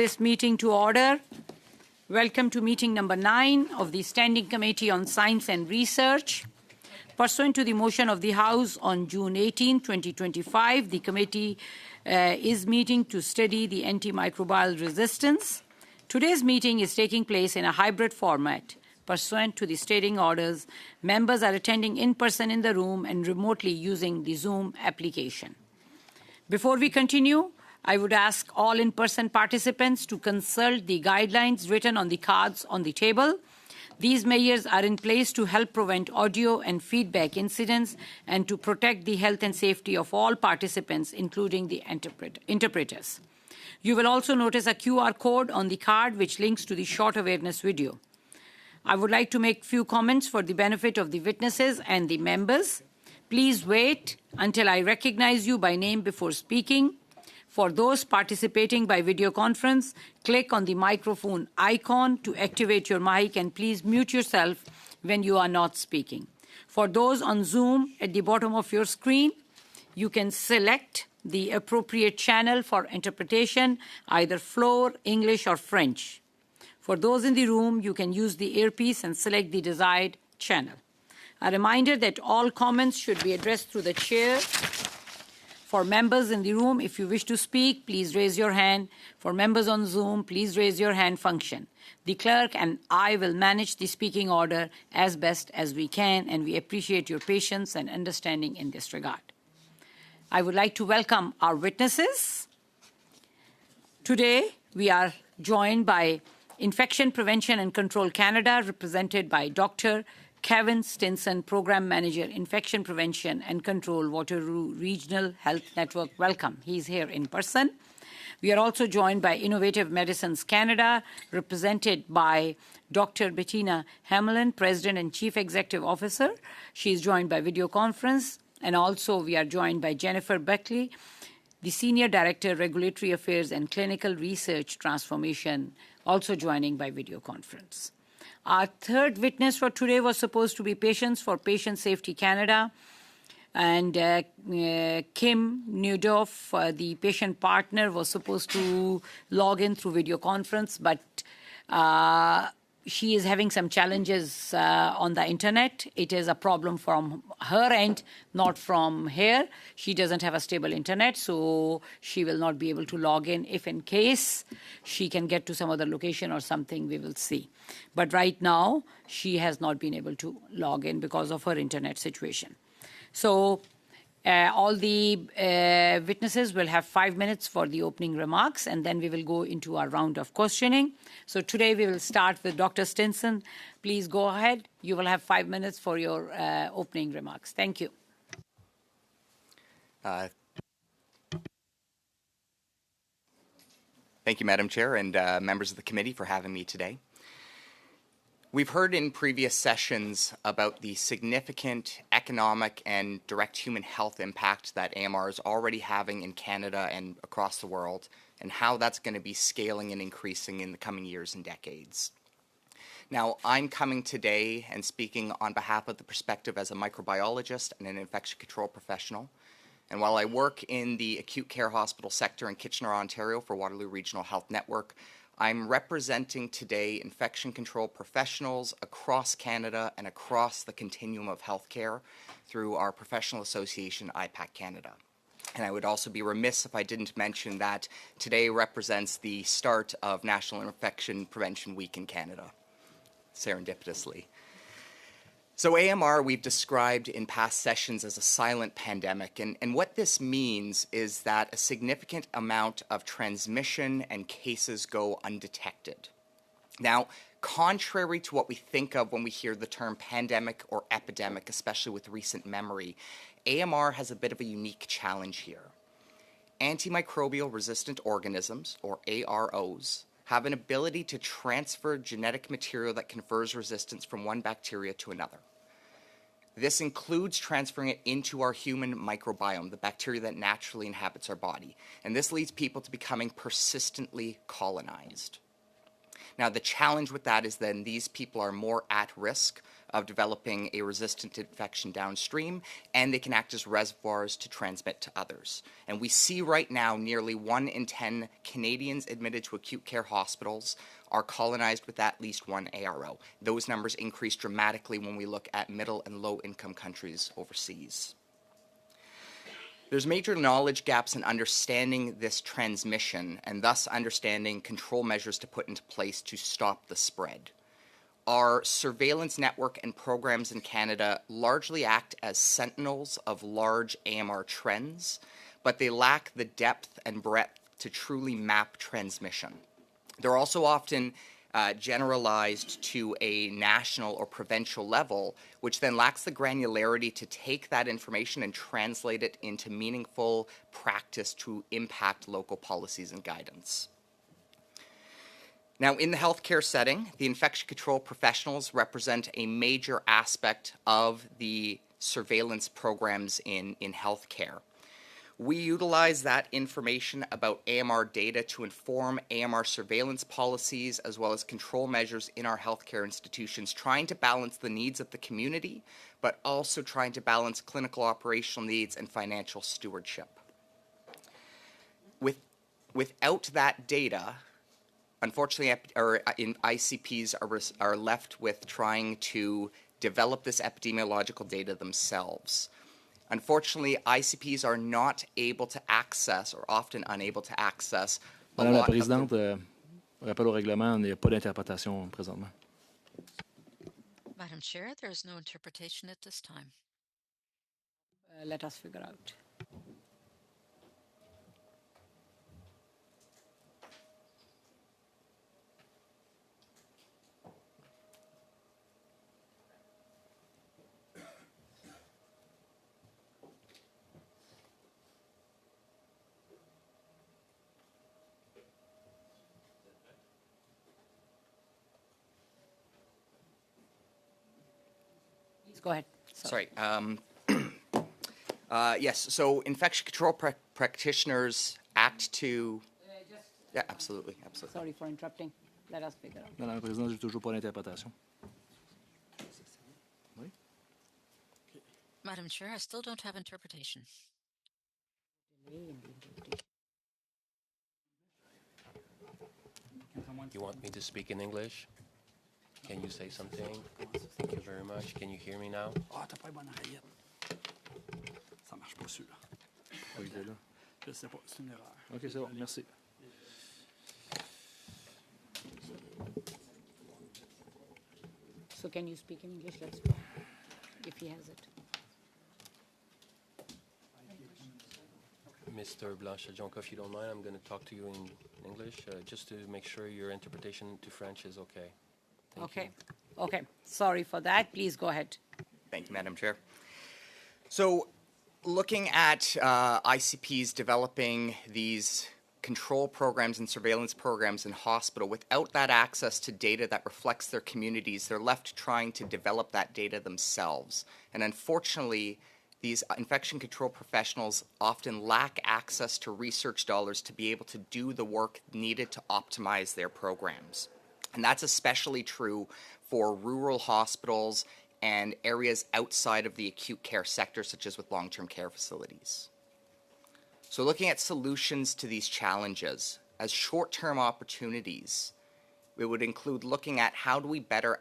this meeting to order. Welcome to meeting number 9 of the Standing Committee on Science and Research. Pursuant to the motion of the House on June 18, 2025, the committee is meeting to study the antimicrobial resistance. Today's meeting is taking place in a hybrid format. Pursuant to the standing orders, members are attending in person in the room and remotely using the Zoom application. Before we continue, I would ask all in-person participants to consult the guidelines written on the cards on the table. These measures are in place to help prevent audio and feedback incidents and to protect the health and safety of all participants, including the interpreters. You will also notice a QR code on the card which links to the short awareness video. I would like to make a few comments for the benefit of the witnesses and the members. Please wait until I recognize you by name before speaking. For those participating by video conference, click on the microphone icon to activate your mic and please mute yourself when you are not speaking. For those on Zoom, at the bottom of your screen, you can select the appropriate channel for interpretation, either Floor, English, or French. For those in the room, you can use the earpiece and select the desired channel. A reminder that all comments should be addressed through the chair. For members in the room, if you wish to speak, please raise your hand. For members on Zoom, please raise your hand function. The clerk and I will manage the speaking order as best as we can, and we appreciate your patience and understanding in this regard. I would like to welcome our witnesses. Today, we are joined by Infection Prevention and Control Canada, represented by Dr. Kevin Stinson, Program Manager, Infection Prevention and Control, Waterloo Regional Health Network. Welcome. He's here in person. We are also joined by Innovative Medicines Canada, represented by Dr. Bettina Hamelin, President and Chief Executive Officer. She is joined by video conference. And also we are joined by Jennifer Beckley, the Senior Director, Regulatory Affairs and Clinical Research Transformation, also joining by video conference. Our third witness for today was supposed to be Patients for Patient Safety Canada, and Kim Newdorf, the patient partner, was supposed to log in through video conference, but she is having some challenges on the internet. It is a problem from her end, not from here. She doesn't have a stable internet, so she will not be able to log in. If in case she can get to some other location or something, we will see. But right now, she has not been able to log in because of her internet situation. So all the witnesses will have 5 minutes for the opening remarks, and then we will go into our round of questioning. So today we will start with Dr. Stinson. Please go ahead. You will have 5 minutes for your opening remarks. Thank you. Thank you, Madam Chair, and members of the committee for having me today. We've heard in previous sessions about the significant economic and direct human health impact that AMR is already having in Canada and across the world, and how that's going to be scaling and increasing in the coming years and decades. Now, I'm coming today and speaking on behalf of the perspective as a microbiologist and an infection control professional. And while I work in the acute care hospital sector in Kitchener, Ontario for Waterloo Regional Health Network, I'm representing today infection control professionals across Canada and across the continuum of healthcare through our professional association, IPAC Canada. And I would also be remiss if I didn't mention that today represents the start of National Infection Prevention Week in Canada, serendipitously. So AMR we've described in past sessions as a silent pandemic, and what this means is that a significant amount of transmission and cases go undetected. Now, contrary to what we think of when we hear the term pandemic or epidemic, especially with recent memory, AMR has a bit of a unique challenge here. Antimicrobial resistant organisms, or AROs, have an ability to transfer genetic material that confers resistance from one bacteria to another. This includes transferring it into our human microbiome, the bacteria that naturally inhabits our body. And this leads people to becoming persistently colonized. Now, the challenge with that is then these people are more at risk of developing a resistant infection downstream, and they can act as reservoirs to transmit to others. And we see right now nearly 1 in 10 Canadians admitted to acute care hospitals are colonized with at least one ARO. Those numbers increase dramatically when we look at middle and low income countries overseas. There's major knowledge gaps in understanding this transmission and thus understanding control measures to put into place to stop the spread. Our surveillance network and programs in Canada largely act as sentinels of large AMR trends, but they lack the depth and breadth to truly map transmission. They're also often generalized to a national or provincial level, which then lacks the granularity to take that information and translate it into meaningful practice to impact local policies and guidance. Now, in the healthcare setting, the infection control professionals represent a major aspect of the surveillance programs in healthcare. We utilize that information about AMR data to inform AMR surveillance policies as well as control measures in our healthcare institutions, trying to balance the needs of the community, but also trying to balance clinical operational needs and financial stewardship. Without that data, unfortunately, ICPs are left with trying to develop this epidemiological data themselves. Unfortunately, ICPs are not able to access, or often unable to access, Madame la Présidente, rappel au règlement, il n'y a pas d'interprétation présentement. Madam Chair, there is no interpretation at this time. Let us figure out. Go ahead. Sorry. Yes, so infection control practitioners act to... Yeah, absolutely. Sorry for interrupting. Let us figure out. Madame la Présidente, j'ai toujours pas d'interprétation. Oui? Madam Chair, I still don't have interpretation. You want me to speak in English? Can you say something? Thank you very much. Can you hear me now? Ah, t'as pas une bonne oreillette. Ça marche pas celui-là. Oui, il est là. Je sais pas, c'est une erreur. OK, c'est bon, merci. So can you speak in English? Let's go, if he has it. Mr. Blanchard-Jonca, if you don't mind, I'm going to talk to you in English, just to make sure your interpretation to French is okay. Thank you. Okay. Sorry for that. Please go ahead. Thank you, Madam Chair. So, looking at ICPs developing these control programs and surveillance programs in hospital, without that access to data that reflects their communities, they're left trying to develop that data themselves. And unfortunately, these infection control professionals often lack access to research dollars to be able to do the work needed to optimize their programs. And that's especially true for rural hospitals and areas outside of the acute care sector, such as with long-term care facilities. So looking at solutions to these challenges, as short-term opportunities, it would include looking at how do we better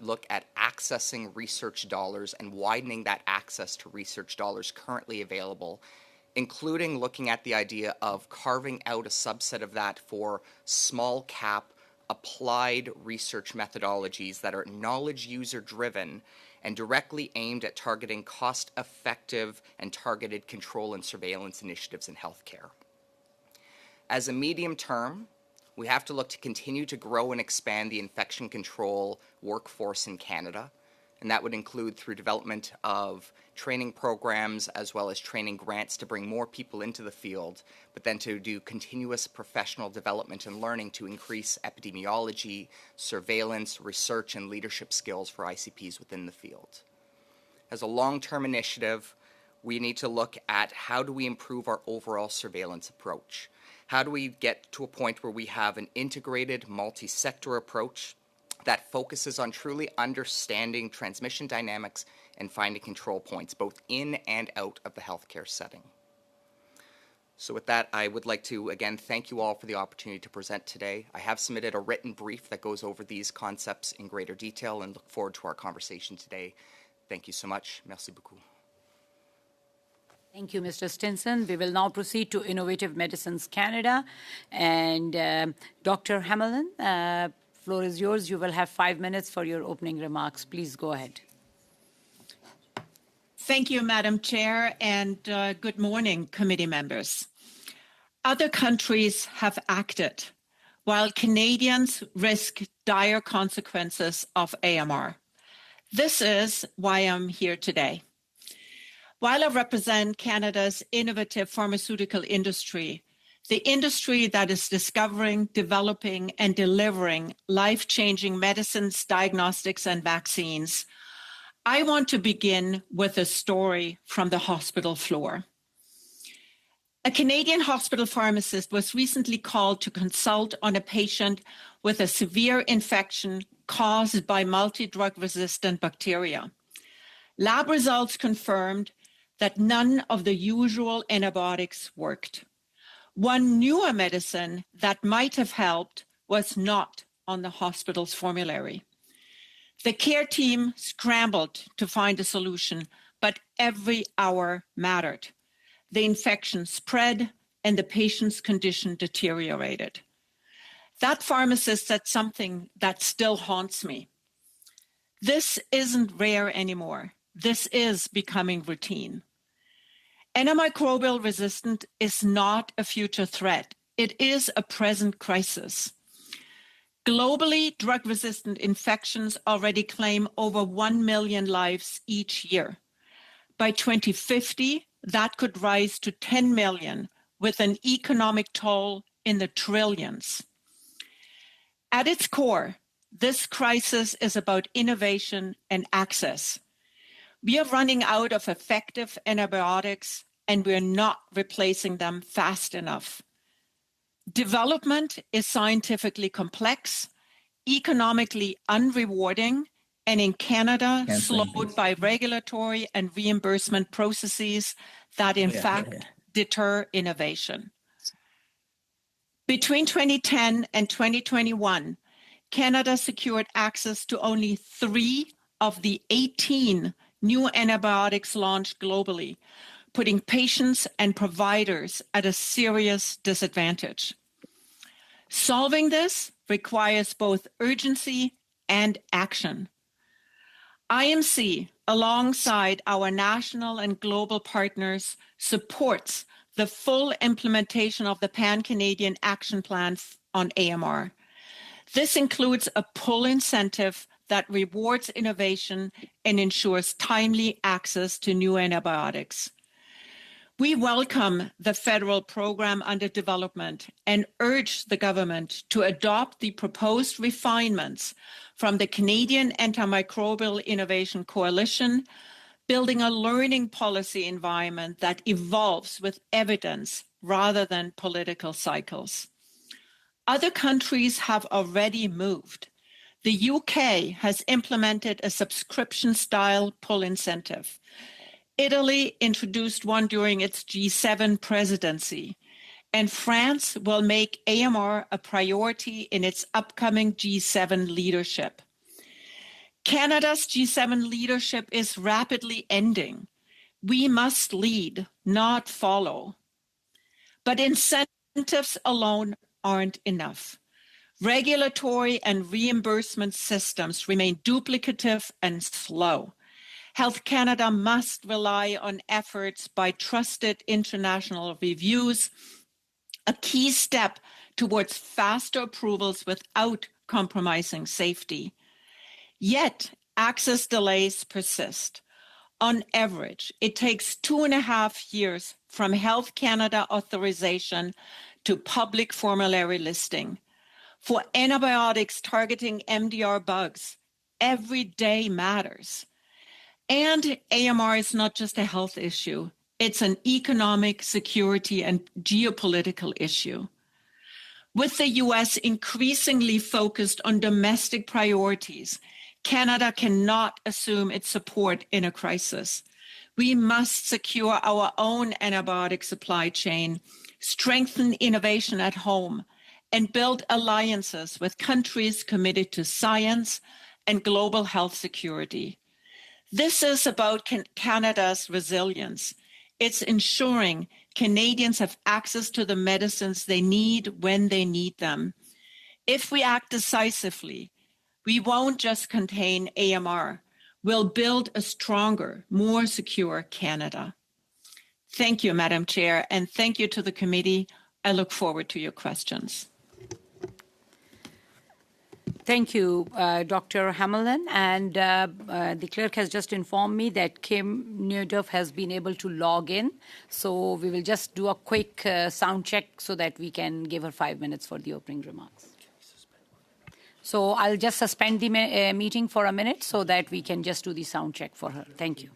look at accessing research dollars and widening that access to research dollars currently available, including looking at the idea of carving out a subset of that for small cap applied research methodologies that are knowledge user driven and directly aimed at targeting cost-effective and targeted control and surveillance initiatives in healthcare. As a medium term, we have to look to continue to grow and expand the infection control workforce in Canada, and that would include through development of training programs as well as training grants to bring more people into the field, but then to do continuous professional development and learning to increase epidemiology, surveillance, research, and leadership skills for ICPs within the field. As a long-term initiative, we need to look at how do we improve our overall surveillance approach. How do we get to a point where we have an integrated, multi-sector approach that focuses on truly understanding transmission dynamics and finding control points, both in and out of the healthcare setting? So with that, I would like to, again, thank you all for the opportunity to present today. I have submitted a written brief that goes over these concepts in greater detail and look forward to our conversation today. Thank you so much. Merci beaucoup. Thank you, Mr. Stinson. We will now proceed to Innovative Medicines Canada. And Dr. Hamelin, floor is yours. You will have 5 minutes for your opening remarks. Please go ahead. Thank you, Madam Chair, and good morning, committee members. Other countries have acted, while Canadians risk dire consequences of AMR. This is why I'm here today. While I represent Canada's innovative pharmaceutical industry, the industry that is discovering, developing, and delivering life-changing medicines, diagnostics, and vaccines, I want to begin with a story from the hospital floor. A Canadian hospital pharmacist was recently called to consult on a patient with a severe infection caused by multi-drug-resistant bacteria. Lab results confirmed that none of the usual antibiotics worked. One newer medicine that might have helped was not on the hospital's formulary. The care team scrambled to find a solution, but every hour mattered. The infection spread and the patient's condition deteriorated. That pharmacist said something that still haunts me. This isn't rare anymore. This is becoming routine. Antimicrobial resistance is not a future threat. It is a present crisis. Globally, drug-resistant infections already claim over 1 million lives each year. By 2050, that could rise to 10 million, with an economic toll in the trillions. At its core, this crisis is about innovation and access. We are running out of effective antibiotics, and we're not replacing them fast enough. Development is scientifically complex, economically unrewarding, and in Canada, slowed by regulatory and reimbursement processes that in fact deter innovation. Between 2010 and 2021, Canada secured access to only 3 of the 18 new antibiotics launched globally, putting patients and providers at a serious disadvantage. Solving this requires both urgency and action. IMC, alongside our national and global partners, supports the full implementation of the Pan-Canadian Action Plan on AMR. This includes a pull incentive that rewards innovation and ensures timely access to new antibiotics. We welcome the federal program under development and urge the government to adopt the proposed refinements from the Canadian Antimicrobial Innovation Coalition, building a learning policy environment that evolves with evidence rather than political cycles. Other countries have already moved. The UK has implemented a subscription-style pull incentive. Italy introduced one during its G7 presidency, and France will make AMR a priority in its upcoming G7 leadership. Canada's G7 leadership is rapidly ending. We must lead, not follow. But incentives alone aren't enough. Regulatory and reimbursement systems remain duplicative and slow. Health Canada must rely on efforts by trusted international reviews, a key step towards faster approvals without compromising safety. Yet, access delays persist. On average, it takes 2.5 years from Health Canada authorization to public formulary listing. For antibiotics targeting MDR bugs, every day matters. And AMR is not just a health issue. It's an economic, security, and geopolitical issue. With the US increasingly focused on domestic priorities, Canada cannot assume its support in a crisis. We must secure our own antibiotic supply chain, strengthen innovation at home, and build alliances with countries committed to science and global health security. This is about Canada's resilience. It's ensuring Canadians have access to the medicines they need when they need them. If we act decisively, we won't just contain AMR. We'll build a stronger, more secure Canada. Thank you, Madam Chair, and thank you to the committee. I look forward to your questions. Thank you, Dr. Hamlin. And the clerk has just informed me that Kim Neudorf has been able to log in. So we will just do a quick sound check so that we can give her 5 minutes for the opening remarks. So I'll just suspend the meeting for a minute so that we can just do the sound check for her. Thank you.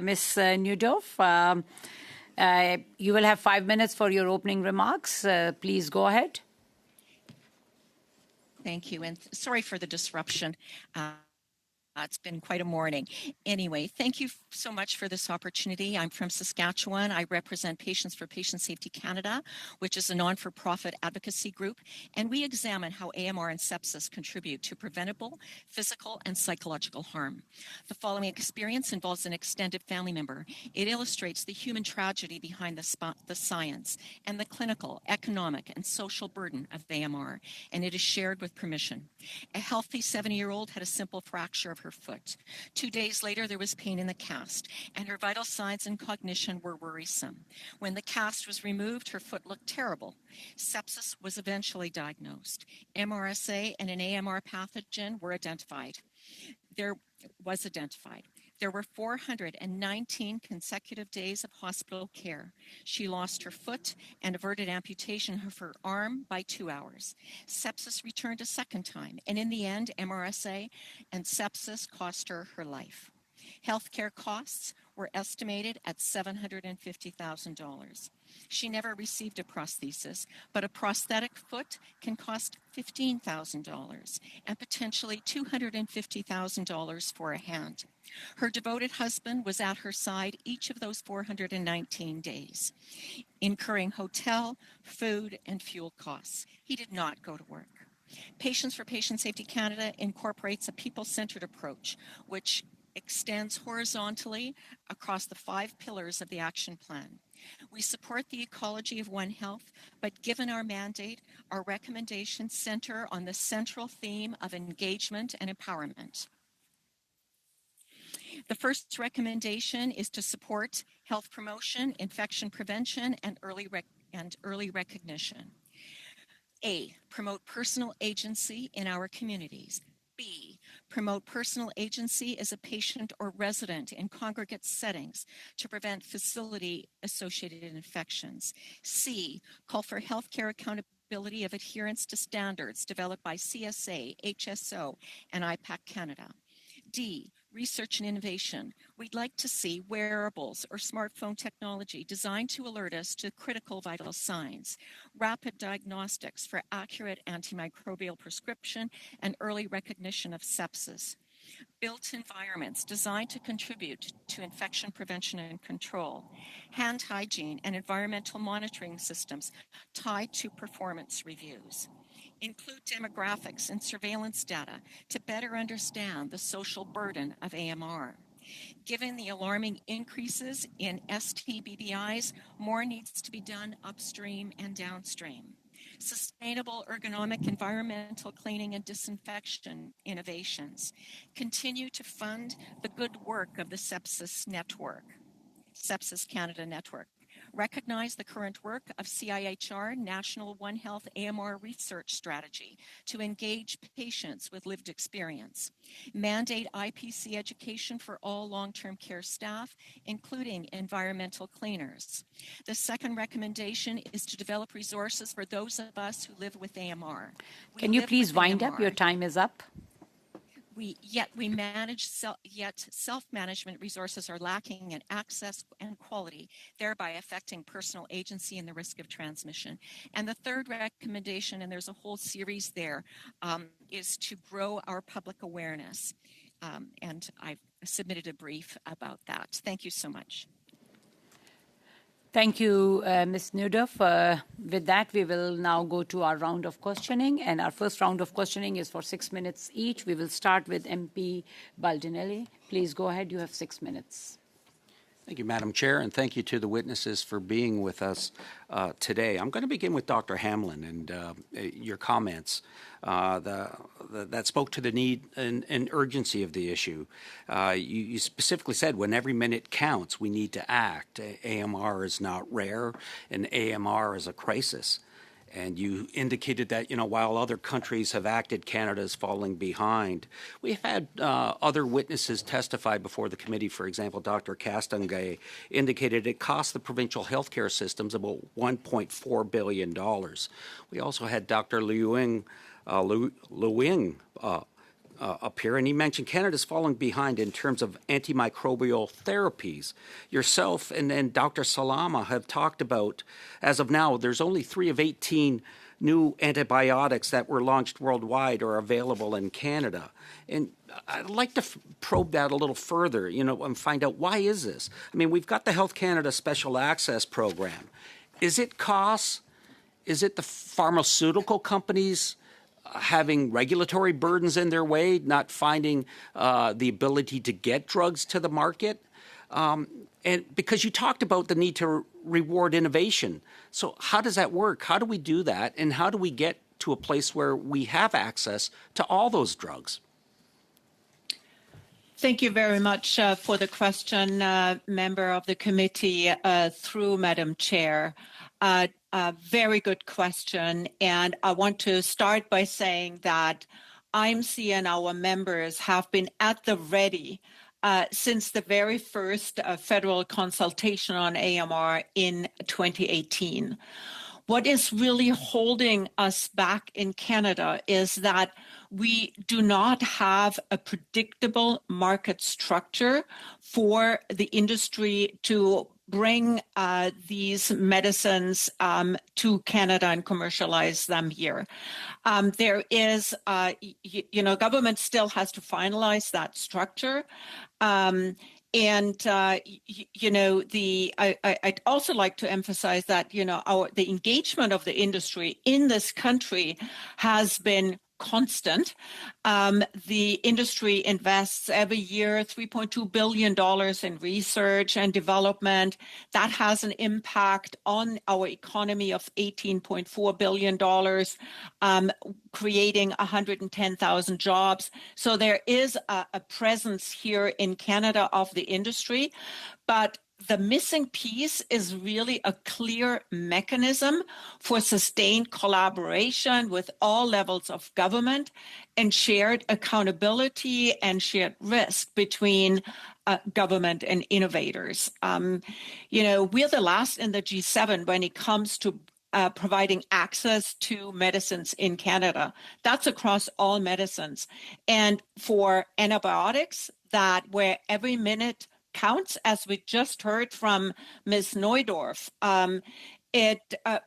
Ms. Neudorf, you will have 5 minutes for your opening remarks. Please go ahead. Thank you, and sorry for the disruption. It's been quite a morning. Anyway, thank you so much for this opportunity. I'm from Saskatchewan. I represent Patients for Patient Safety Canada, which is a non-for-profit advocacy group, and we examine how AMR and sepsis contribute to preventable physical and psychological harm. The following experience involves an extended family member. It illustrates the human tragedy behind the science and the clinical, economic, and social burden of AMR, and it is shared with permission. A healthy 70-year-old had a simple fracture of her foot. 2 days later, there was pain in the cast, and her vital signs and cognition were worrisome. When the cast was removed, her foot looked terrible. Sepsis was eventually diagnosed. MRSA and an AMR pathogen were identified. There were 419 consecutive days of hospital care. She lost her foot and averted amputation of her arm by 2 hours. Sepsis returned a second time, and in the end, MRSA and sepsis cost her her life. Healthcare costs were estimated at $750,000. She never received a prosthesis, but a prosthetic foot can cost $15,000 and potentially $250,000 for a hand. Her devoted husband was at her side each of those 419 days, incurring hotel, food, and fuel costs. He did not go to work. Patients for Patient Safety Canada incorporates a people-centered approach, which extends horizontally across the 5 pillars of the action plan. We support the ecology of One Health, but given our mandate, our recommendations center on the central theme of engagement and empowerment. The first recommendation is to support health promotion, infection prevention, and early recognition. A, promote personal agency in our communities. B, promote personal agency as a patient or resident in congregate settings to prevent facility-associated infections. C, call for healthcare accountability of adherence to standards developed by CSA, HSO, and IPAC Canada. D, research and innovation. We'd like to see wearables or smartphone technology designed to alert us to critical vital signs, rapid diagnostics for accurate antimicrobial prescription and early recognition of sepsis, built environments designed to contribute to infection prevention and control, hand hygiene and environmental monitoring systems tied to performance reviews. Include demographics and surveillance data to better understand the social burden of AMR. Given the alarming increases in STBBIs, more needs to be done upstream and downstream. Sustainable ergonomic environmental cleaning and disinfection innovations. Continue to fund the good work of the Sepsis Canada Network. Recognize the current work of CIHR National One Health AMR Research Strategy to engage patients with lived experience. Mandate IPC education for all long-term care staff, including environmental cleaners. The second recommendation is to develop resources for those of us who live with AMR. Can you please wind up? Your time is up. Self-management resources are lacking in access and quality, thereby affecting personal agency and the risk of transmission. And the third recommendation, and there's a whole series there, is to grow our public awareness. And I've submitted a brief about that. Thank you so much. Thank you, Ms. Newduff. With that, we will now go to our round of questioning. And our first round of questioning is for 6 minutes each. We will start with MP Baldinelli. Please go ahead. You have 6 minutes. Thank you, Madam Chair, and thank you to the witnesses for being with us today. I'm going to begin with Dr. Hamlin and your comments that spoke to the need and urgency of the issue. You specifically said when every minute counts, we need to act. AMR is not rare, and AMR is a crisis. And you indicated that, while other countries have acted, Canada is falling behind. We've had other witnesses testify before the committee. For example, Dr. Castonguay indicated it cost the provincial healthcare systems about $1.4 billion. We also had Dr. Liu Ying up here, and he mentioned Canada's falling behind in terms of antimicrobial therapies. Yourself and Dr. Salama have talked about, as of now, there's only 3 of 18 new antibiotics that were launched worldwide are available in Canada. And I'd like to probe that a little further, and find out, why is this? I mean, we've got the Health Canada Special Access Program. Is it costs? Is it the pharmaceutical companies having regulatory burdens in their way, not finding the ability to get drugs to the market? And because you talked about the need to reward innovation. So how does that work? How do we do that? And how do we get to a place where we have access to all those drugs? Thank you very much for the question, member of the committee, through Madam Chair. A very good question. And I want to start by saying that IMC and our members have been at the ready since the very first federal consultation on AMR in 2018. What is really holding us back in Canada is that we do not have a predictable market structure for the industry to bring these medicines to Canada and commercialize them here. There is, government still has to finalize that structure. I'd also like to emphasize that, the engagement of the industry in this country has been constant. The industry invests every year $3.2 billion in research and development. That has an impact on our economy of $18.4 billion, creating 110,000 jobs. So there is a presence here in Canada of the industry, but the missing piece is really a clear mechanism for sustained collaboration with all levels of government and shared accountability and shared risk between government and innovators. We're the last in the G7 when it comes to providing access to medicines in Canada. That's across all medicines. And for antibiotics, where every minute counts, as we just heard from Ms. Neudorf,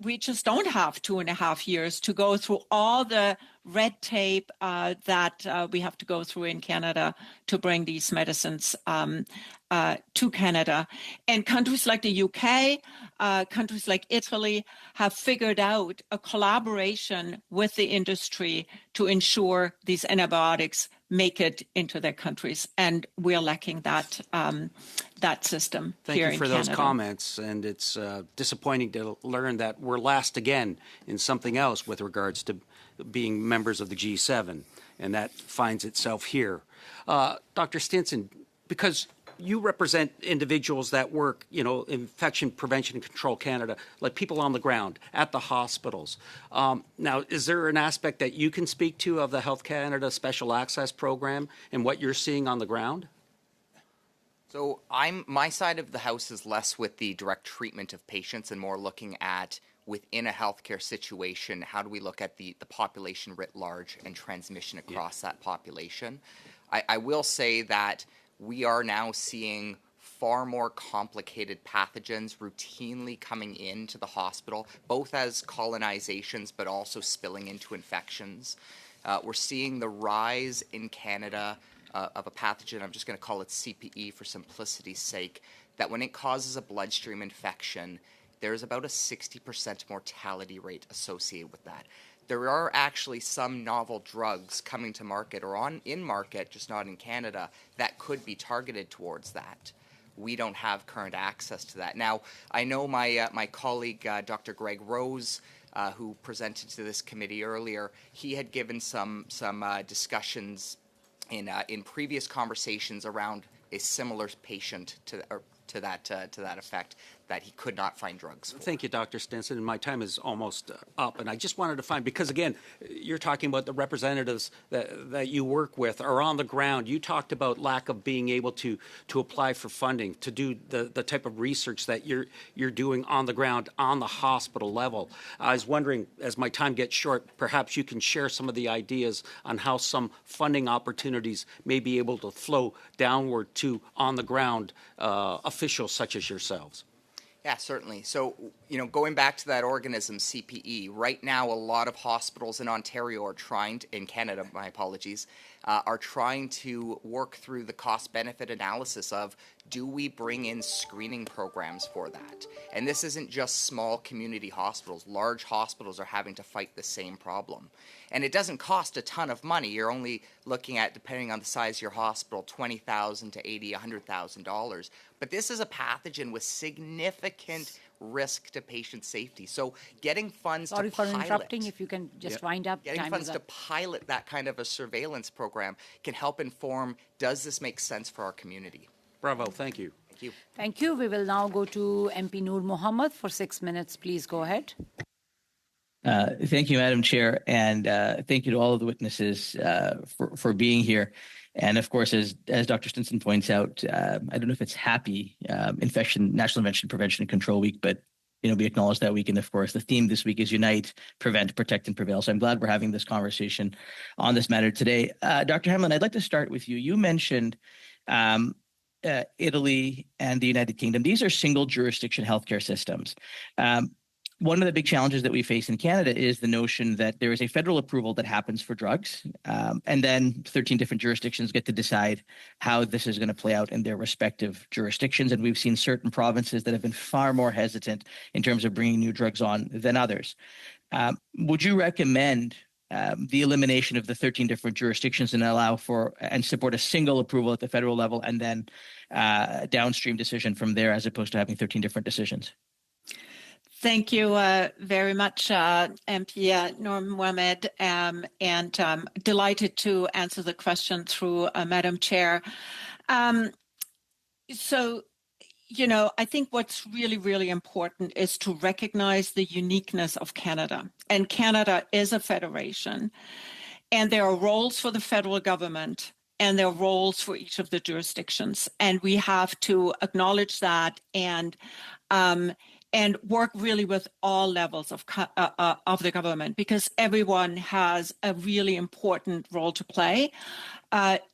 we just don't have 2.5 years to go through all the red tape that we have to go through in Canada to bring these medicines to Canada. And countries like the UK, countries like Italy have figured out a collaboration with the industry to ensure these antibiotics make it into their countries. And we're lacking that system Thank here you in for Canada. those comments. And it's disappointing to learn that we're last again in something else with regards to being members of the G7. And that finds itself here. Dr. Stinson, because you represent individuals that work, Infection Prevention and Control Canada, like people on the ground at the hospitals. Now, is there an aspect that you can speak to of the Health Canada Special Access Program and what you're seeing on the ground? So my side of the house is less with the direct treatment of patients and more looking at within a healthcare situation, how do we look at the population writ large and transmission across that population? I will say that we are now seeing far more complicated pathogens routinely coming into the hospital, both as colonizations but also spilling into infections. We're seeing the rise in Canada of a pathogen, I'm just going to call it CPE for simplicity's sake, that when it causes a bloodstream infection, there's about a 60% mortality rate associated with that. There are actually some novel drugs coming to market or in market, just not in Canada, that could be targeted towards that. We don't have current access to that. Now, I know my colleague, Dr. Greg Rose, who presented to this committee earlier, he had given some discussions in previous conversations around a similar patient to that effect that he could not find drugs for. Thank you, Dr. Stinson. And my time is almost up. And I just wanted to find, because again, you're talking about the representatives that you work with are on the ground. You talked about lack of being able to apply for funding, to do the type of research that you're doing on the ground, on the hospital level. I was wondering, as my time gets short, perhaps you can share some of the ideas on how some funding opportunities may be able to flow downward to on the ground officials such as yourselves. Yeah, certainly. So, going back to that organism, CPE, right now a lot of hospitals in Ontario are trying to, in Canada, my apologies, are trying to work through the cost-benefit analysis of, do we bring in screening programs for that? And this isn't just small community hospitals. Large hospitals are having to fight the same problem. And it doesn't cost a ton of money. You're only looking at, depending on the size of your hospital, $20,000 to $80,000, $100,000. But this is a pathogen with significant risk to patient safety. So getting funds Sorry to for pilot, interrupting. If you can just wind up. getting Time funds is to up. pilot that kind of a surveillance program can help inform, does this make sense for our community? Bravo, thank you. Thank you. Thank you. We will now go to MP Noor Mohammed for 6 minutes. Please go ahead. Thank you, Madam Chair, and thank you to all of the witnesses for being here. And of course, as Dr. Stinson points out, I don't know if it's Happy National Infection Prevention and Control Week, but we acknowledge that week. And of course, the theme this week is Unite, Prevent, Protect, and Prevail. So I'm glad we're having this conversation on this matter today. Dr. Hamlin, I'd like to start with you. You mentioned Italy and the United Kingdom. These are single jurisdiction healthcare systems. One of the big challenges that we face in Canada is the notion that there is a federal approval that happens for drugs, and then 13 different jurisdictions get to decide how this is going to play out in their respective jurisdictions. And we've seen certain provinces that have been far more hesitant in terms of bringing new drugs on than others. Would you recommend the elimination of the 13 different jurisdictions and allow for and support a single approval at the federal level and then downstream decision from there, as opposed to having 13 different decisions? Thank you very much, MP Noor Mohammed, and delighted to answer the question through Madam Chair. So, I think what's really, really important is to recognize the uniqueness of Canada. And Canada is a federation, and there are roles for the federal government, and there are roles for each of the jurisdictions. And we have to acknowledge that and work really with all levels of the government, because everyone has a really important role to play.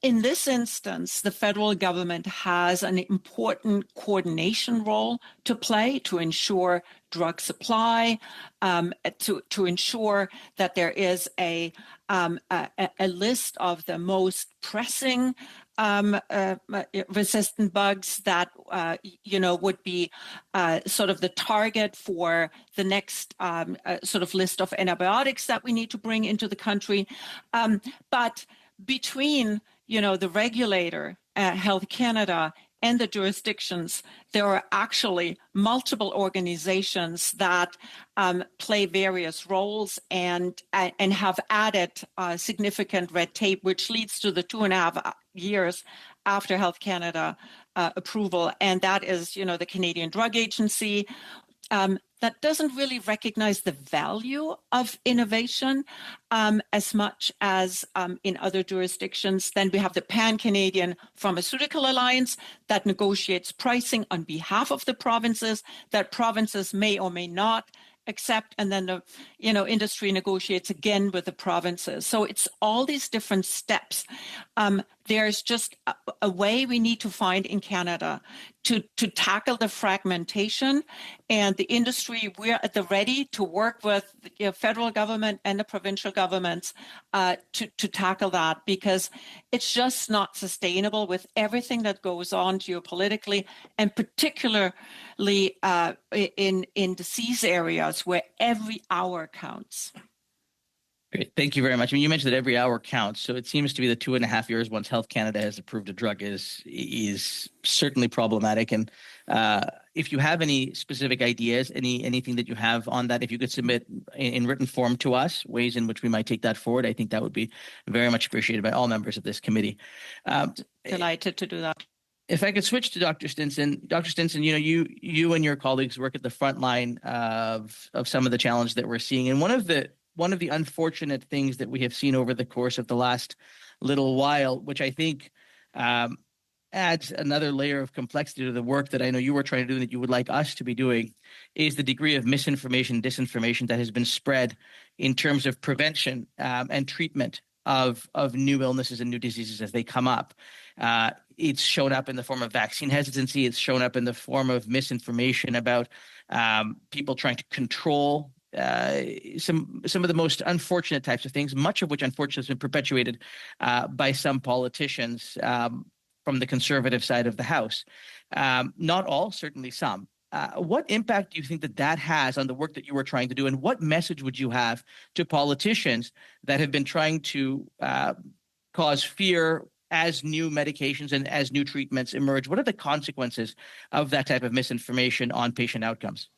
In this instance, the federal government has an important coordination role to play to ensure drug supply, to ensure that there is a list of the most pressing resistant bugs that would be sort of the target for the next sort of list of antibiotics that we need to bring into the country. But between the regulator, Health Canada, and the jurisdictions, there are actually multiple organizations that play various roles and have added significant red tape, which leads to the 2.5 years after Health Canada approval. And that is, the Canadian Drug Agency, that doesn't really recognize the value of innovation as much as in other jurisdictions. Then we have the Pan-Canadian Pharmaceutical Alliance that negotiates pricing on behalf of the provinces that provinces may or may not accept, and then the industry negotiates again with the provinces. So it's all these different steps. There's just a way we need to find in Canada to tackle the fragmentation, and the industry, we're at the ready to work with the federal government and the provincial governments to tackle that, because it's just not sustainable with everything that goes on geopolitically, and particularly in disease areas where every hour counts. Great. Thank you very much. I mean, you mentioned that every hour counts. So it seems to be the 2.5 years once Health Canada has approved a drug is certainly problematic. And if you have any specific ideas, anything that you have on that, if you could submit in written form to us, ways in which we might take that forward, I think that would be very much appreciated by all members of this committee. Delighted to do that. If I could switch to Dr. Stinson. Dr. Stinson, you and your colleagues work at the front line of some of the challenge that we're seeing. And one of the unfortunate things that we have seen over the course of the last little while, which I think adds another layer of complexity to the work that I know you were trying to do and that you would like us to be doing, is the degree of misinformation, disinformation that has been spread in terms of prevention and treatment of new illnesses and new diseases as they come up. It's shown up in the form of vaccine hesitancy. It's shown up in the form of misinformation about people trying to control some of the most unfortunate types of things, much of which unfortunately has been perpetuated by some politicians from the conservative side of the House. Not all, certainly some. What impact do you think that that has on the work that you were trying to do, and what message would you have to politicians that have been trying to cause fear as new medications and as new treatments emerge? What are the consequences of that type of misinformation on patient outcomes?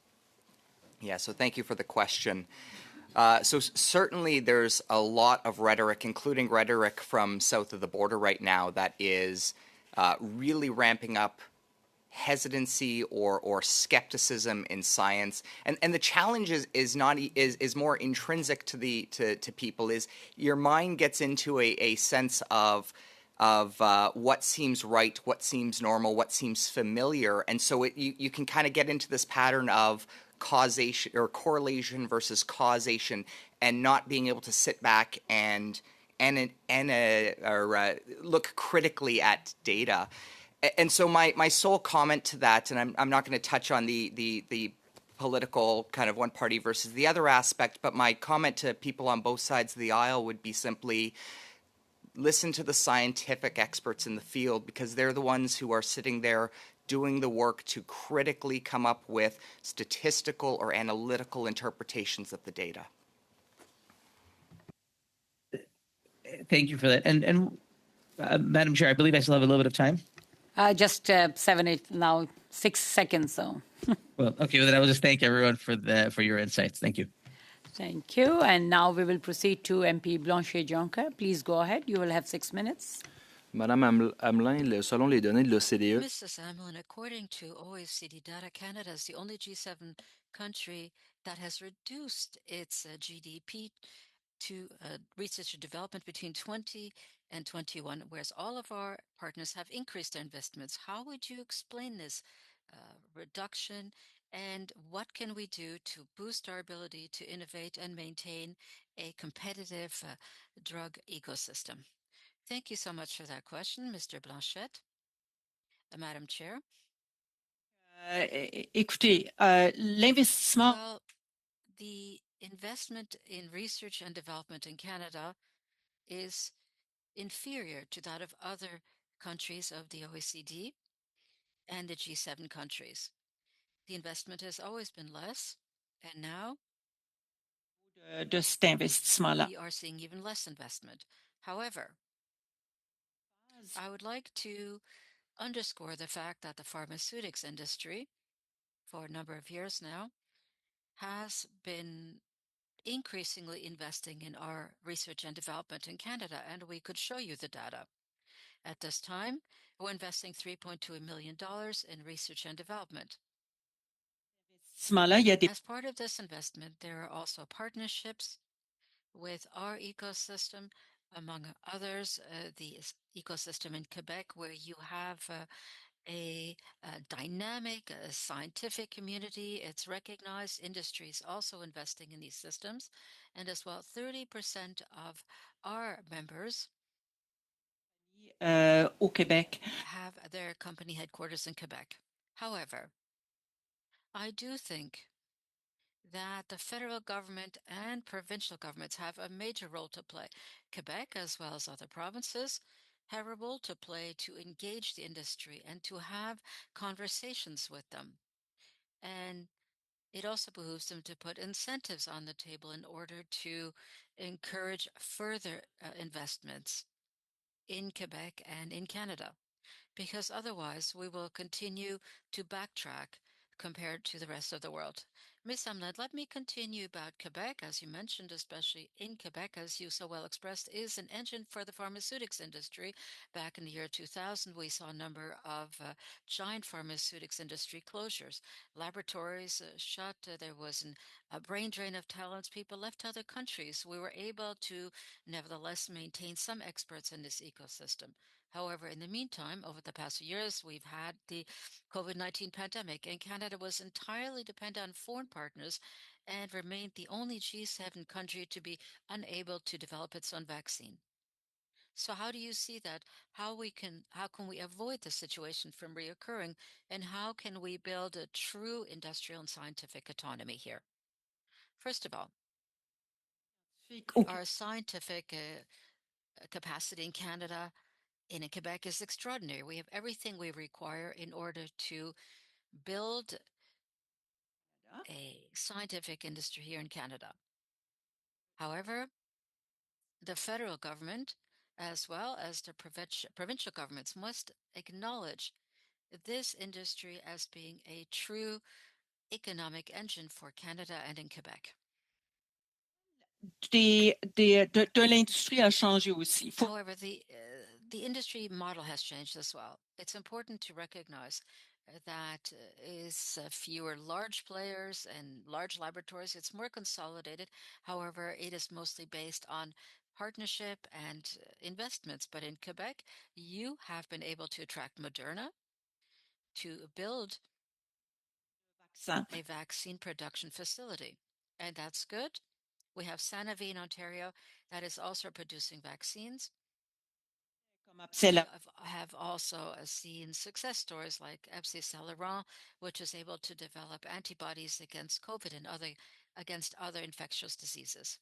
Yeah, so thank you for the question. So certainly there's a lot of rhetoric, including rhetoric from south of the border right now, that is really ramping up hesitancy or skepticism in science, and the challenge is more intrinsic to people. Is your mind gets into a sense of what seems right, what seems normal, what seems familiar, and so you can kind of get into this pattern of causation or correlation versus causation, and not being able to sit back and look critically at data. And so my sole comment to that, and I'm not going to touch on the political kind of one party versus the other aspect, but my comment to people on both sides of the aisle would be simply listen to the scientific experts in the field, because they're the ones who are sitting there doing the work to critically come up with statistical or analytical interpretations of the data. Thank you for that. And Madam Chair, I believe I still have a little bit of time. Just 7, 8, now 6 seconds. So. Well, okay. Well, then I will just thank everyone for your insights. Thank you. Thank you. And now we will proceed to MP Blanchet-Jonca. Please go ahead. You will have 6 minutes. Madame Hamelin, selon les données de l'OCDE, Mrs. Hamelin, according to OECD data, Canada is the only G7 country that has reduced its GDP to research and development between 20 and 21, whereas all of our partners have increased their investments. How would you explain this reduction, and what can we do to boost our ability to innovate and maintain a competitive drug ecosystem? Thank you so much for that question, Mr. Blanchet. Madam Chair. Écoutez, l'investissement. Well, the investment in research and development in Canada is inferior to that of other countries of the OECD and the G7 countries. The investment has always been less, and now de cet investissement-là. we are seeing even less investment. However, I would like to underscore the fact that the pharmaceutics industry, for a number of years now, has been increasingly investing in our research and development in Canada, and we could show you the data. At this time, we're investing $3.2 million in research and development. As part of this investment, there are also partnerships with our ecosystem, among others, the ecosystem in Quebec, where you have a dynamic scientific community. It's recognized. Industries also investing in these systems, and as well, 30% of our members au Québec have their company headquarters in Quebec. However, I do think that the federal government and provincial governments have a major role to play. Quebec, as well as other provinces, have a role to play to engage the industry and to have conversations with them. And it also behooves them to put incentives on the table in order to encourage further investments in Quebec and in Canada, because otherwise we will continue to backtrack compared to the rest of the world. Ms. Hamelin, let me continue about Quebec. As you mentioned, especially in Quebec, as you so well expressed, is an engine for the pharmaceutics industry. Back in the year 2000, we saw a number of giant pharmaceutics industry closures. Laboratories shut. There was a brain drain of talents. People left to other countries. We were able to nevertheless maintain some experts in this ecosystem. However, in the meantime, over the past years, we've had the COVID-19 pandemic, and Canada was entirely dependent on foreign partners and remained the only G7 country to be unable to develop its own vaccine. So how do you see that? How can we avoid the situation from reoccurring, and how can we build a true industrial and scientific autonomy here? First of all, our scientific capacity in Canada and in Quebec is extraordinary. We have everything we require in order to build a scientific industry here in Canada. However, the federal government, as well as the provincial governments, must acknowledge this industry as being a true economic engine for Canada and in Quebec. De l'industrie a changé aussi. However, the industry model has changed as well. It's important to recognize that is fewer large players and large laboratories. It's more consolidated. However, it is mostly based on partnership and investments. But in Quebec, you have been able to attract Moderna to build a vaccine production facility. And that's good. We have Sanofi in Ontario that is also producing vaccines. I have also seen success stories like FC which is able to develop antibodies against COVID and against other infectious diseases.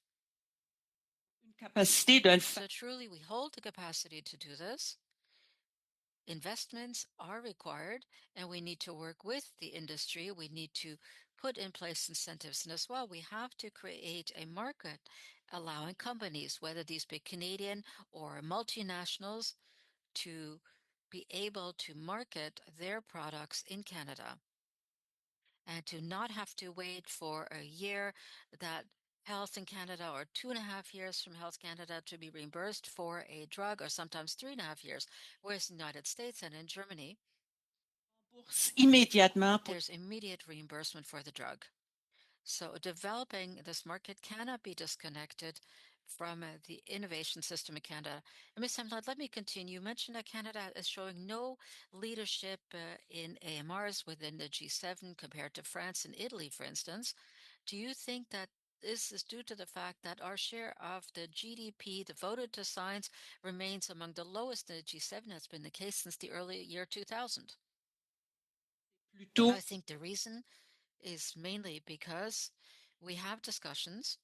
So truly, we hold the capacity to do this. Investments are required, and we need to work with the industry. We need to put in place incentives. And as well, we have to create a market allowing companies, whether these be Canadian or multinationals, to be able to market their products in Canada and to not have to wait for a year that Health in Canada or 2.5 years from Health Canada to be reimbursed for a drug, or sometimes 3.5 years, whereas in the United States and in Germany, there's immediate reimbursement for the drug. So developing this market cannot be disconnected from the innovation system in Canada. And Ms. Hamlin, let me continue. You mentioned that Canada is showing no leadership in AMRs within the G7 compared to France and Italy, for instance. Do you think that this is due to the fact that our share of the GDP devoted to science remains among the lowest in the G7? That's been the case since the early year 2000. I think the reason is mainly because we have discussions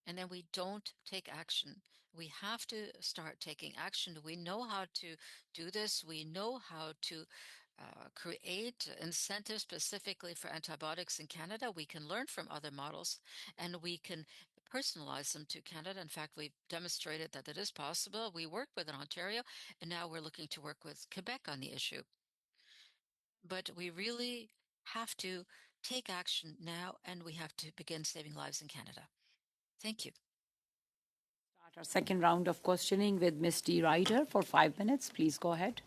and then we don't take action. We have to start taking action. We know how to do this. We know how to create incentives specifically for antibiotics in Canada. We can learn from other models and we can personalize them to Canada. In fact, we've demonstrated that it is possible. We work with Ontario, and now we're looking to work with Quebec on the issue. But we really have to take action now, and we have to begin saving lives in Canada. Thank you. Start our second round of questioning with Ms. D. Ryder for 5 minutes. Please go ahead.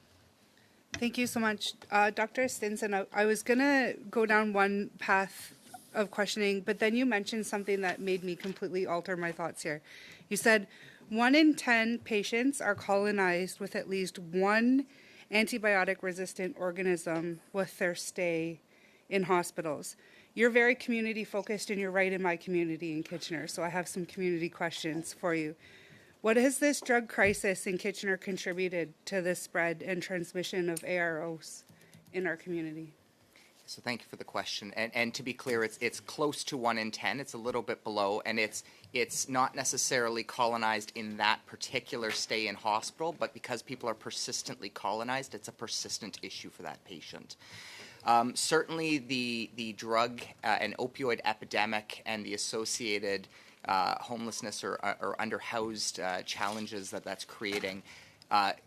Thank you so much. Dr. Stinson, I was going to go down one path of questioning, but then you mentioned something that made me completely alter my thoughts here. You said 1 in 10 patients are colonized with at least one antibiotic-resistant organism with their stay in hospitals. You're very community-focused, and you're right in my community in Kitchener, so I have some community questions for you. What has this drug crisis in Kitchener contributed to the spread and transmission of AROs in our community? So thank you for the question. And to be clear, it's close to 1 in 10. It's a little bit below, and it's not necessarily colonized in that particular stay in hospital, but because people are persistently colonized, it's a persistent issue for that patient. Certainly the drug and opioid epidemic and the associated homelessness or underhoused challenges that's creating,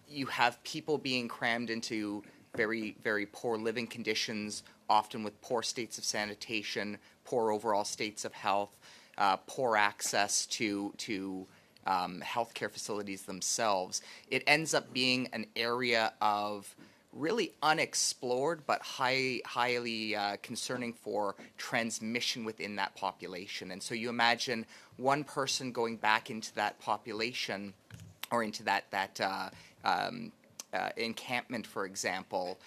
you have people being crammed into very, very poor living conditions, often with poor states of sanitation, poor overall states of health, poor access to healthcare facilities themselves. It ends up being an area of really unexplored but highly concerning for transmission within that population. And so you imagine one person going back into that population or into that encampment, for example.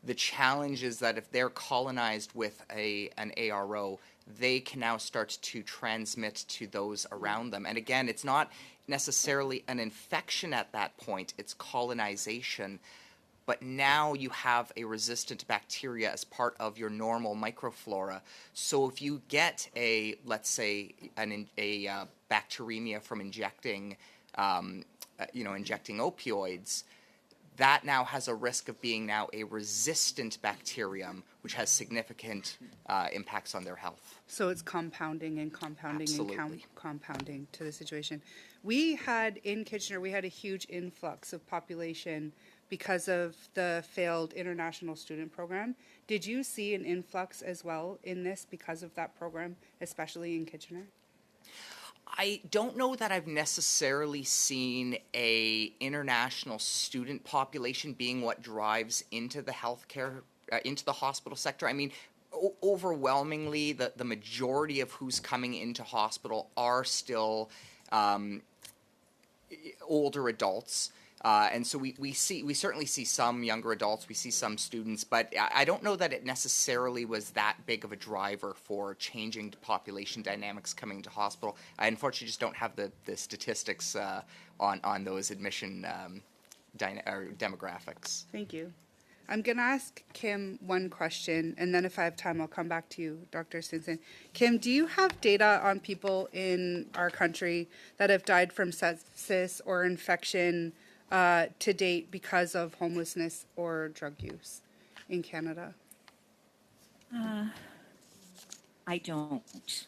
The challenge is that if they're colonized with an ARO, they can now start to transmit to those around them. And again, it's not necessarily an infection at that point, it's colonization. But now you have a resistant bacteria as part of your normal microflora. So if you get let's say, a bacteremia from injecting opioids, that now has a risk of being now a resistant bacterium, which has significant impacts on their health. So it's compounding and compounding Absolutely. and compounding to the situation. We had in Kitchener, we had a huge influx of population because of the failed international student program. Did you see an influx as well in this because of that program, especially in Kitchener? I don't know that I've necessarily seen a international student population being what drives into the healthcare, into the hospital sector. I mean, overwhelmingly, the majority of who's coming into hospital are still older adults. And so we certainly see some younger adults, we see some students, but I don't know that it necessarily was that big of a driver for changing population dynamics coming to hospital. I unfortunately just don't have the statistics on those admission demographics. Thank you. I'm going to ask Kim one question, and then if I have time, I'll come back to you, Dr. Stinson. Kim, do you have data on people in our country that have died from sepsis or infection to date because of homelessness or drug use in Canada? I don't.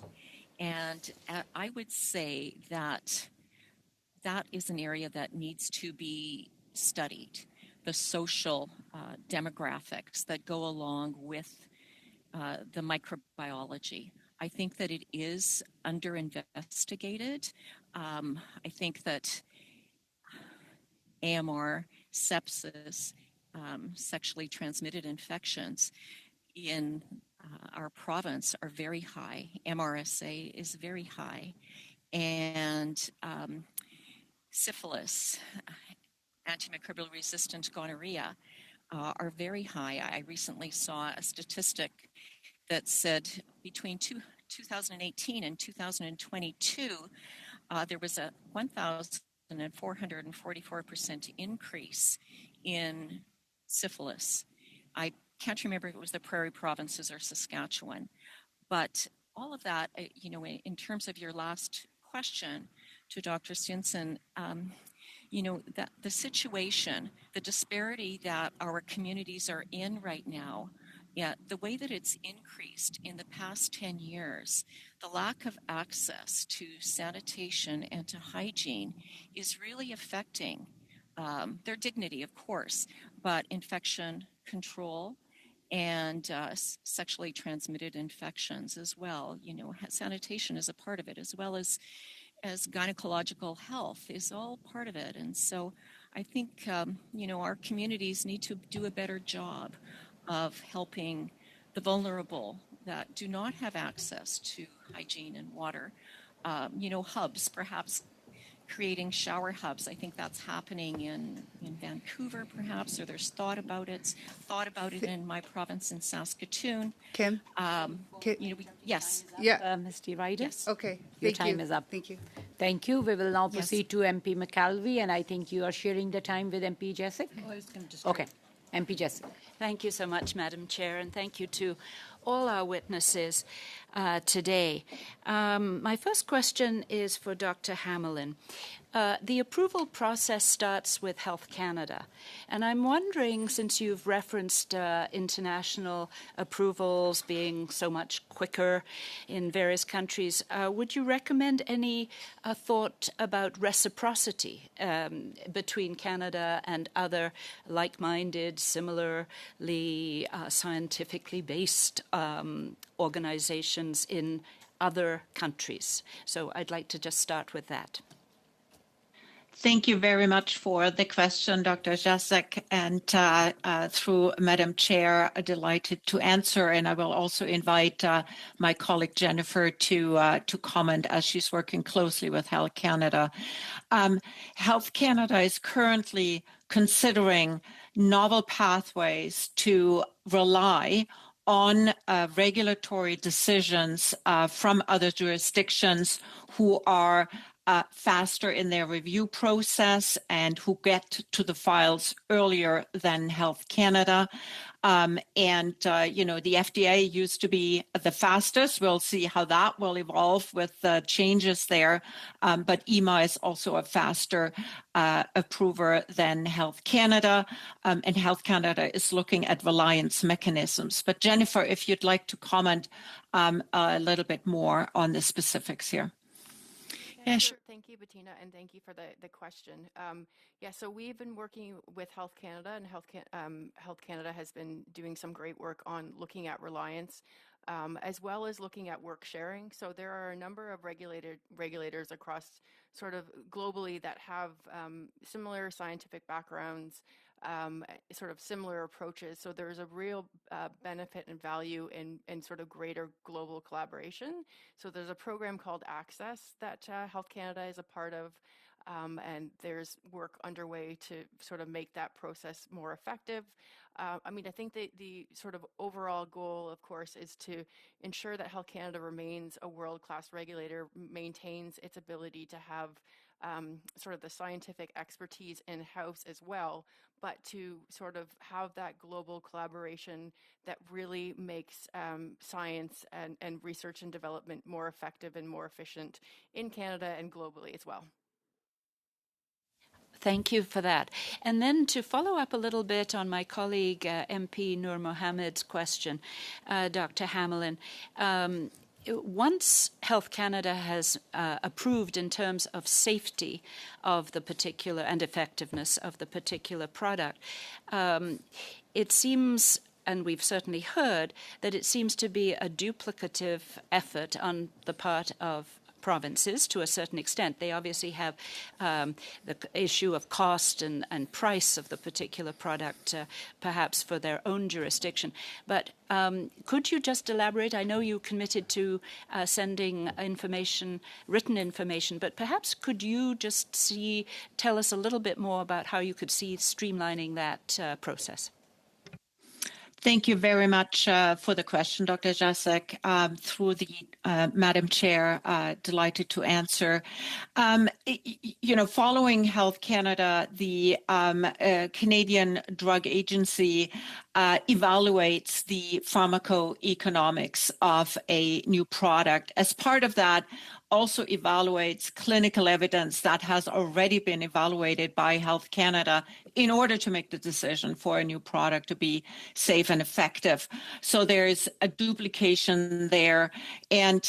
And I would say that that is an area that needs to be studied. The social demographics that go along with the microbiology. I think that it is under-investigated. I think that AMR, sepsis, sexually transmitted infections in our province are very high. MRSA is very high. And syphilis, antimicrobial resistant gonorrhea are very high. I recently saw a statistic that said between 2018 and 2022, there was a 1,444% increase in syphilis. I can't remember if it was the Prairie Provinces or Saskatchewan, but all of that, in terms of your last question to Dr. Stinson, that the situation, the disparity that our communities are in right now, the way that it's increased in the past 10 years, the lack of access to sanitation and to hygiene is really affecting their dignity, of course, but infection control and sexually transmitted infections as well. Sanitation is a part of it, as well as gynecological health is all part of it. And so I think, our communities need to do a better job of helping the vulnerable that do not have access to hygiene and water. Hubs, perhaps creating shower hubs. I think that's happening in Vancouver, perhaps, or there's thought about it in my province in Saskatoon. Kim? Yes. Yeah. Ms. DeRider? Yes. Okay. Your Thank time you. is up. Thank you. Thank you. We will now Yes. proceed to MP McKelvey, and I think you are sharing the time with MP Jessic. I was going to just Okay. MP Jessic. Thank you so much, Madam Chair, and thank you to all our witnesses today. My first question is for Dr. Hamelin. The approval process starts with Health Canada, and I'm wondering, since you've referenced international approvals being so much quicker in various countries, would you recommend any thought about reciprocity between Canada and other like-minded, similarly scientifically based organizations in other countries? So I'd like to just start with that. Thank you very much for the question, Dr. Jasek, and through Madam Chair, delighted to answer. And I will also invite my colleague Jennifer to comment as she's working closely with Health Canada. Health Canada is currently considering novel pathways to rely on regulatory decisions from other jurisdictions who are faster in their review process and who get to the files earlier than Health Canada. The FDA used to be the fastest. We'll see how that will evolve with the changes there. But EMA is also a faster approver than Health Canada. And Health Canada is looking at reliance mechanisms. But Jennifer, if you'd like to comment a little bit more on the specifics here. Yeah, sure. Thank you, Bettina, and thank you for the question. So we've been working with Health Canada, and Health Canada has been doing some great work on looking at reliance, as well as looking at work sharing. So there are a number of regulators across sort of globally that have similar scientific backgrounds, sort of similar approaches. So there's a real benefit and value in sort of greater global collaboration. So there's a program called Access that Health Canada is a part of, and there's work underway to sort of make that process more effective. I think the sort of overall goal, of course, is to ensure that Health Canada remains a world-class regulator, maintains its ability to have sort of the scientific expertise in-house as well, but to sort of have that global collaboration that really makes science and research and development more effective and more efficient in Canada and globally as well. Thank you for that. And then to follow up a little bit on my colleague MP Nur Mohammed's question, Dr. Hamelin, once Health Canada has approved in terms of safety of the particular and effectiveness of the particular product, it seems, and we've certainly heard, that it seems to be a duplicative effort on the part of provinces to a certain extent. They obviously have the issue of cost and price of the particular product, perhaps for their own jurisdiction. But could you just elaborate? I know you committed to sending information, written information, but perhaps could you just tell us a little bit more about how you could see streamlining that process? Thank you very much for the question, Dr. Jasek. Through the Madam Chair, delighted to answer. Following Health Canada, the Canadian Drug Agency evaluates the pharmacoeconomics of a new product. As part of that, also evaluates clinical evidence that has already been evaluated by Health Canada in order to make the decision for a new product to be safe and effective. So there's a duplication there. And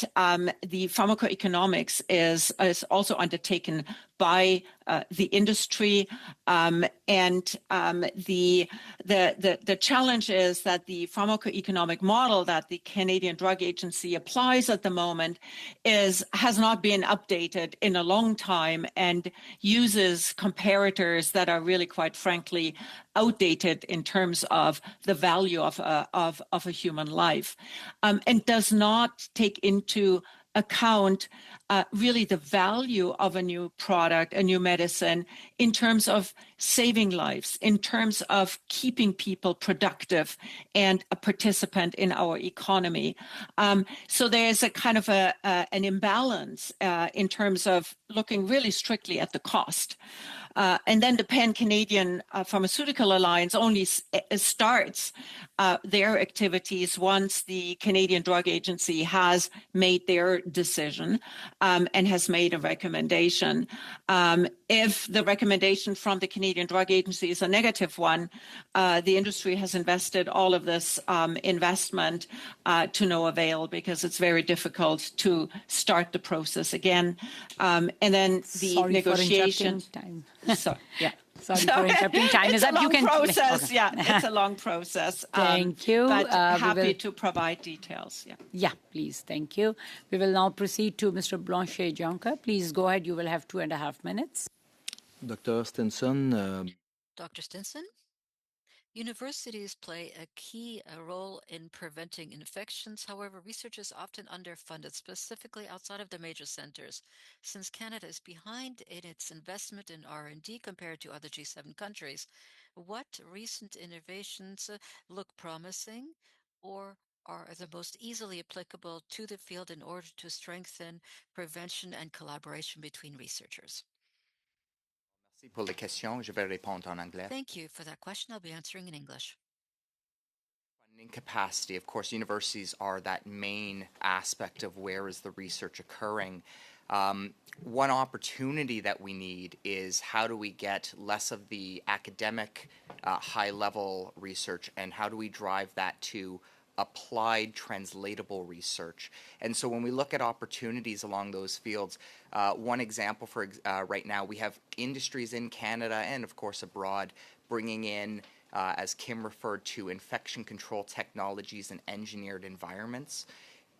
the pharmacoeconomics is also undertaken by the industry. The challenge is that the pharmacoeconomic model that the Canadian Drug Agency applies at the moment has not been updated in a long time and uses comparators that are really, quite frankly, outdated in terms of the value of a human life, and does not take into account really the value of a new product, a new medicine, in terms of saving lives, in terms of keeping people productive and a participant in our economy. So there's a kind of an imbalance in terms of looking really strictly at the cost. And then the Pan-Canadian Pharmaceutical Alliance only starts their activities once the Canadian Drug Agency has made their decision and has made a recommendation. If the recommendation from the Canadian Drug Agency is a negative one, the industry has invested all of this investment to no avail, because it's very difficult to start the process again. And then the negotiation. So, yeah. Sorry for interrupting time. It's a long process. Okay. Yeah, it's a long process. Thank you. But happy to provide details. Yeah, please. Thank you. We will now proceed to Mr. Blanchet-Jonca. Please go ahead. You will have 2.5 minutes. Dr. Stinson. Dr. Stinson? Universities play a key role in preventing infections. However, research is often underfunded, specifically outside of the major centers. Since Canada is behind in its investment in R&D compared to other G7 countries, what recent innovations look promising or are the most easily applicable to the field in order to strengthen prevention and collaboration between researchers? Merci pour les questions. Je vais répondre en anglais. Thank you for that question. I'll be answering in English. Funding capacity, of course, universities are that main aspect of where is the research occurring. One opportunity that we need is how do we get less of the academic high-level research and how do we drive that to applied translatable research. And so when we look at opportunities along those fields, one example for right now, we have industries in Canada and of course abroad bringing in, as Kim referred to, infection control technologies and engineered environments.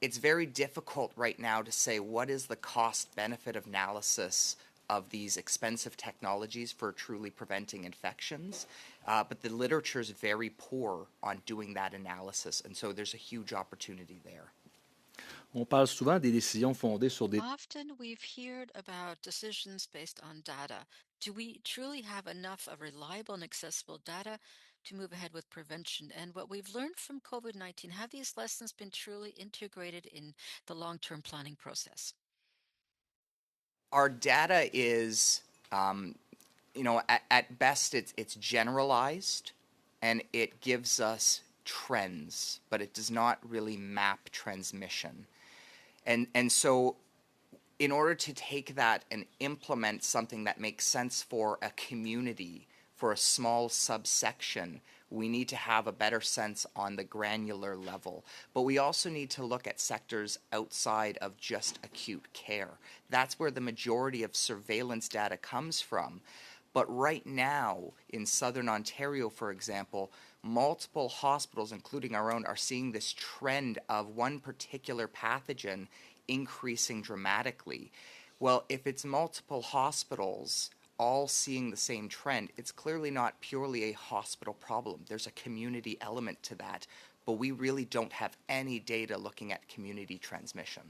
It's very difficult right now to say what is the cost-benefit analysis of these expensive technologies for truly preventing infections, but the literature is very poor on doing that analysis, and so there's a huge opportunity there. On parle souvent des décisions fondées sur des... Often we've heard about decisions based on data. Do we truly have enough of reliable and accessible data to move ahead with prevention? And what we've learned from COVID-19, have these lessons been truly integrated in the long-term planning process? Our data is, at best it's generalized and it gives us trends, but it does not really map transmission. And so in order to take that and implement something that makes sense for a community, for a small subsection, we need to have a better sense on the granular level. But we also need to look at sectors outside of just acute care. That's where the majority of surveillance data comes from. But right now, in Southern Ontario, for example, multiple hospitals, including our own, are seeing this trend of one particular pathogen increasing dramatically. Well, if it's multiple hospitals all seeing the same trend, it's clearly not purely a hospital problem. There's a community element to that, but we really don't have any data looking at community transmission.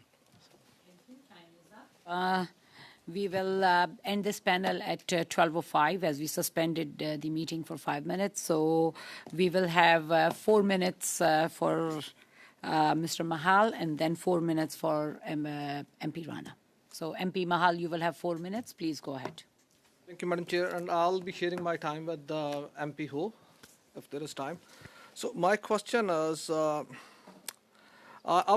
We will end this panel at 12:05 as we suspended the meeting for 5 minutes. So we will have 4 minutes for Mr. Mahal and then 4 minutes for MP Rana. So MP Mahal, you will have 4 minutes. Please go ahead. Thank you, Madam Chair. And I'll be sharing my time with the MP Ho, if there is time. So my question is, I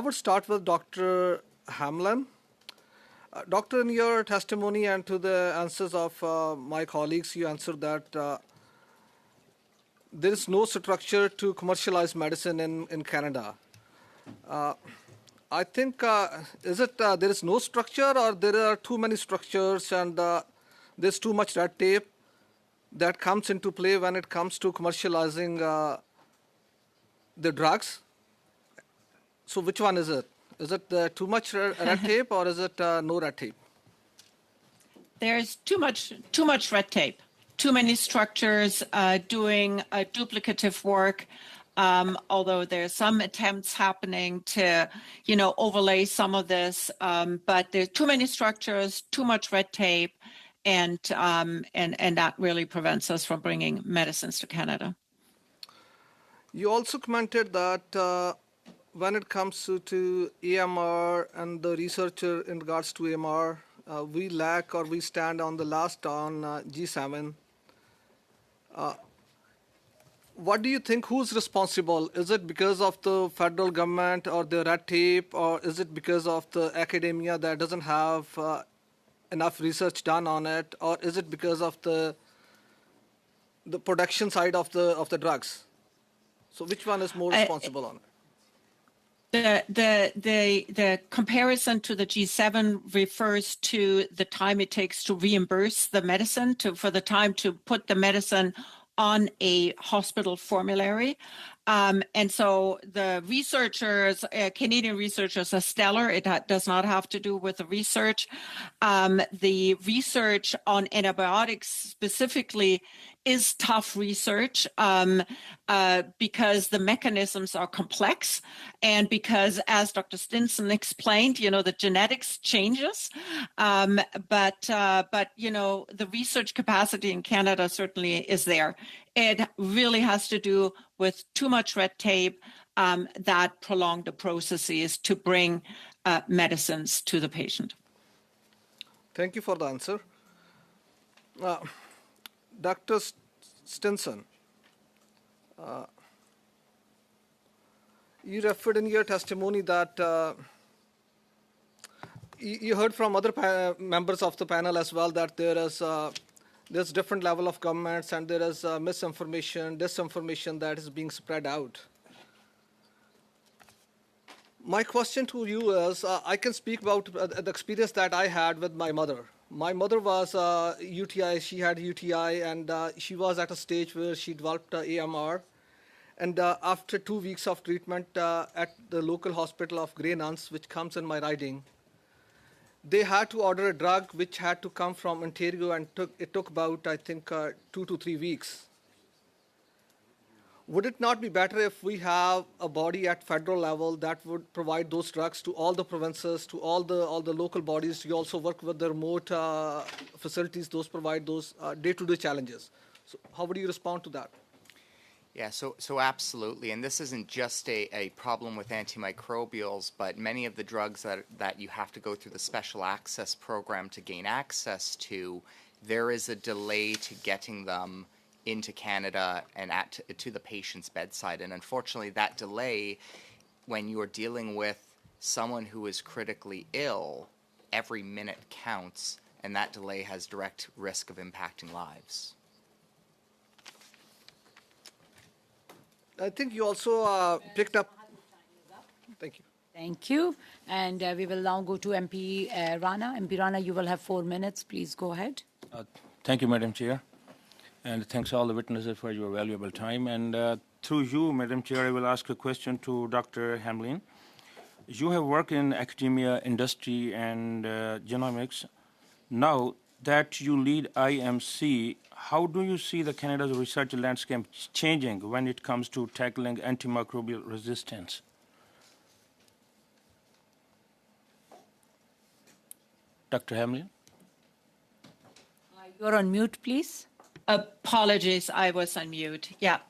would start with Dr. Hamlin. Doctor, in your testimony and to the answers of my colleagues, you answered that there is no structure to commercialize medicine in Canada. I think, is it there is no structure or there are too many structures and there's too much red tape that comes into play when it comes to commercializing the drugs? So which one is it? Is it too much red tape or is it no red tape? There's too much red tape, too many structures doing duplicative work. Although there's some attempts happening to, overlay some of this, but there's too many structures, too much red tape, and that really prevents us from bringing medicines to Canada. You also commented that when it comes to AMR and the researcher in regards to AMR, we lack or we stand on the last on G7. What do you think, who's responsible? Is it because of the federal government or the red tape, or is it because of the academia that doesn't have enough research done on it, or is it because of the production side of the drugs? So which one is more responsible on it? The comparison to the G7 refers to the time it takes to reimburse the medicine, for the time to put the medicine on a hospital formulary. And so the researchers, Canadian researchers, are stellar. It does not have to do with the research. The research on antibiotics specifically is tough research because the mechanisms are complex and because, as Dr. Stinson explained, the genetics changes. But the research capacity in Canada certainly is there. It really has to do with too much red tape, that prolong the processes to bring medicines to the patient. Thank you for the answer. Dr. Stinson, you referred in your testimony that you heard from other members of the panel as well that there's different level of governments and there is misinformation, disinformation that is being spread out. My question to you is, I can speak about the experience that I had with my mother. My mother was UTI, she had UTI, and she was at a stage where she developed AMR. And after 2 weeks of treatment at the local hospital of Grey Nuns, which comes in my riding, they had to order a drug which had to come from Ontario, and it took about, I think, 2 to 3 weeks. Would it not be better if we have a body at federal level that would provide those drugs to all the provinces, to all the local bodies? You also work with the remote facilities, those provide those day-to-day challenges. So how would you respond to that? Yeah, so absolutely. And this isn't just a problem with antimicrobials, but many of the drugs that you have to go through the special access program to gain access to, there is a delay to getting them into Canada and to the patient's bedside. And unfortunately, that delay, when you're dealing with someone who is critically ill, every minute counts, and that delay has direct risk of impacting lives. I think you also picked up. Thank you. Thank you. And we will now go to MP Rana. MP Rana, you will have 4 minutes. Please go ahead. Thank you, Madam Chair. And thanks all the witnesses for your valuable time. And through you, Madam Chair, I will ask a question to Dr. Hamlin. You have worked in academia, industry, and genomics. Now that you lead IMC, how do you see the Canada's research landscape changing when it comes to tackling antimicrobial resistance? Dr. Hamlin? You're on mute, please. Apologies, I was on mute. Yeah.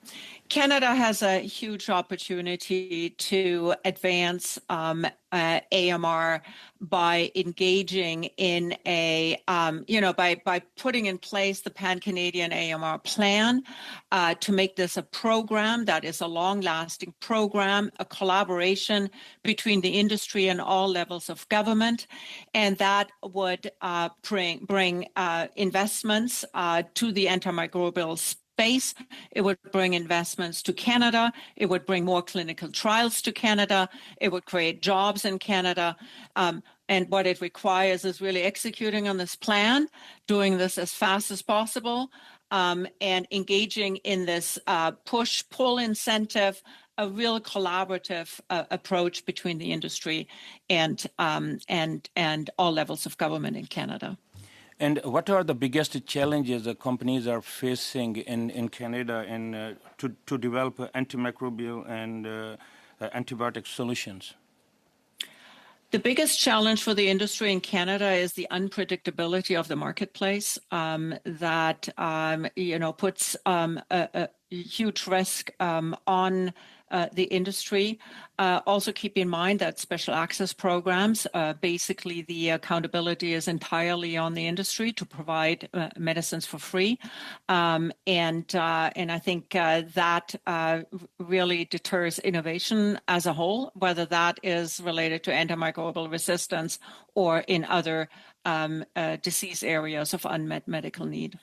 Canada has a huge opportunity to advance AMR by engaging in by putting in place the Pan-Canadian AMR plan to make this a program that is a long-lasting program, a collaboration between the industry and all levels of government, and that would bring investments to the antimicrobial space. It would bring investments to Canada. It would bring more clinical trials to Canada. It would create jobs in Canada. And what it requires is really executing on this plan, doing this as fast as possible, and engaging in this push-pull incentive, a real collaborative approach between the industry and all levels of government in Canada. And what are the biggest challenges the companies are facing in Canada to develop antimicrobial and antibiotic solutions? The biggest challenge for the industry in Canada is the unpredictability of the marketplace that puts a huge risk on the industry. Also keep in mind that special access programs, basically the accountability is entirely on the industry to provide medicines for free. And I think that really deters innovation as a whole, whether that is related to antimicrobial resistance or in other disease areas of unmet medical need.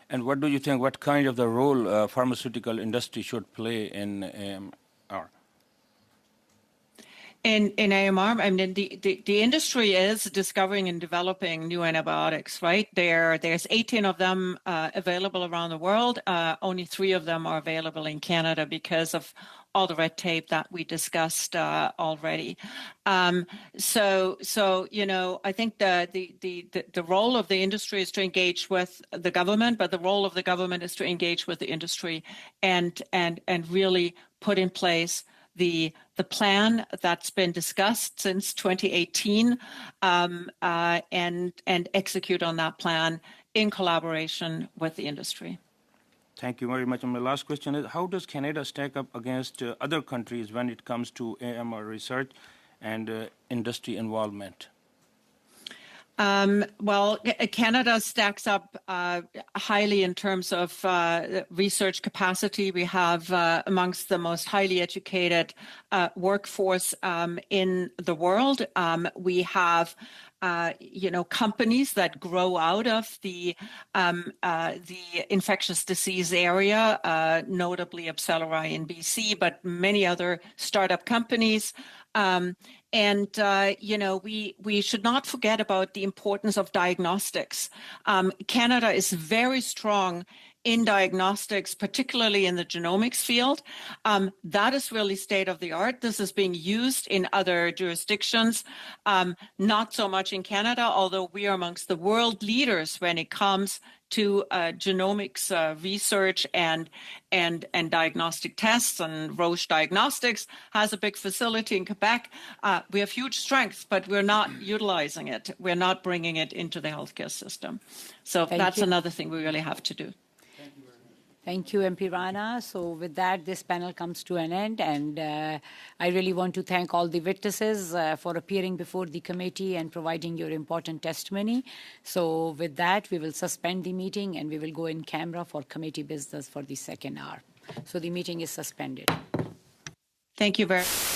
And what do you think, what kind of the role pharmaceutical industry should play in AMR? In AMR, I mean, the industry is discovering and developing new antibiotics, right? There's 18 of them available around the world. Only 3 of them are available in Canada because of all the red tape that we discussed already. So I think the role of the industry is to engage with the government, but the role of the government is to engage with the industry and really put in place the plan that's been discussed since 2018 and execute on that plan in collaboration with the industry. Thank you very much. And my last question is, how does Canada stack up against other countries when it comes to AMR research and industry involvement? Well, Canada stacks up highly in terms of research capacity. We have amongst the most highly educated workforce in the world. We have companies that grow out of the infectious disease area, notably Accelerate in BC, but many other startup companies. We should not forget about the importance of diagnostics. Canada is very strong in diagnostics, particularly in the genomics field. That is really state of the art. This is being used in other jurisdictions, not so much in Canada, although we are amongst the world leaders when it comes to genomics research and diagnostic tests. And Roche Diagnostics has a big facility in Quebec. We have huge strength, but we're not utilizing it. We're not bringing it into the healthcare system. So that's another thing we really have to do. Thank you, MP Rana. So with that, this panel comes to an end, and I really want to thank all the witnesses for appearing before the committee and providing your important testimony. So with that, we will suspend the meeting, and we will go in camera for committee business for the second hour. So the meeting is suspended. Thank you very much.